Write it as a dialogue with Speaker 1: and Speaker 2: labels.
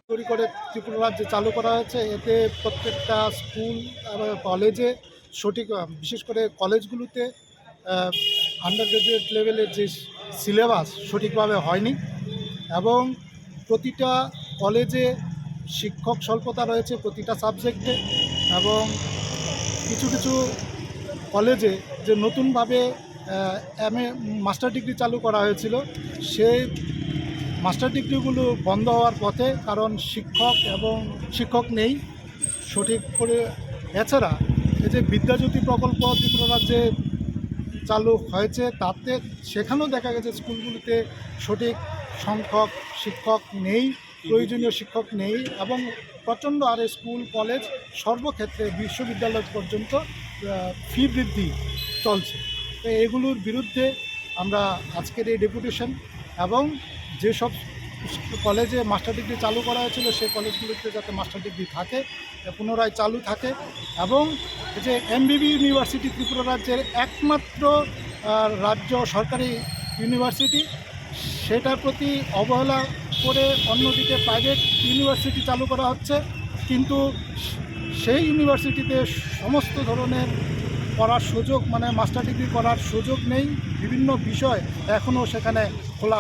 Speaker 1: তৈরি করে ত্রিপুরা রাজ্যে চালু করা হয়েছে। এতে প্রত্যেকটা স্কুল এবং কলেজে সঠিক বিশেষ করে কলেজগুলোতে আন্ডার গ্র্যাজুয়েট লেভেলের যে সিলেবাস সঠিকভাবে হয়নি এবং প্রতিটা কলেজে শিক্ষক স্বল্পতা রয়েছে প্রতিটা সাবজেক্টে এবং কিছু কিছু কলেজে যে নতুনভাবে এমএ মাস্টার ডিগ্রি চালু করা হয়েছিল সেই মাস্টার ডিগ্রিগুলো বন্ধ হওয়ার পথে, কারণ শিক্ষক নেই সঠিক করে। এছাড়া এই যে বিদ্যাজ্যোতি প্রকল্প ত্রিপুরা রাজ্যে চালু হয়েছে তাতে সেখানেও দেখা গেছে স্কুলগুলিতে সঠিক সংখ্যক শিক্ষক নেই, প্রয়োজনীয় শিক্ষক নেই এবং প্রচণ্ড হারে স্কুল কলেজ সর্বক্ষেত্রে বিশ্ববিদ্যালয় পর্যন্ত ফি বৃদ্ধি চলছে। তো এগুলোর বিরুদ্ধে আমরা আজকের এই ডেপুটেশন এবং যেসব কলেজে মাস্টার ডিগ্রি চালু করা হয়েছিল সেই কলেজগুলিতে যাতে মাস্টার ডিগ্রি থাকে, পুনরায় চালু থাকে এবং যে এমবিবি ইউনিভার্সিটি ত্রিপুরা রাজ্যের একমাত্র রাজ্য সরকারি ইউনিভার্সিটি, সেটার প্রতি অবহেলা করে অন্যদিকে প্রাইভেট ইউনিভার্সিটি চালু করা হচ্ছে, কিন্তু সেই ইউনিভার্সিটিতে সমস্ত ধরনের পড়ার সুযোগ মানে মাস্টার ডিগ্রি করার সুযোগ নেই। বিভিন্ন বিষয় এখনও সেখানে খোলা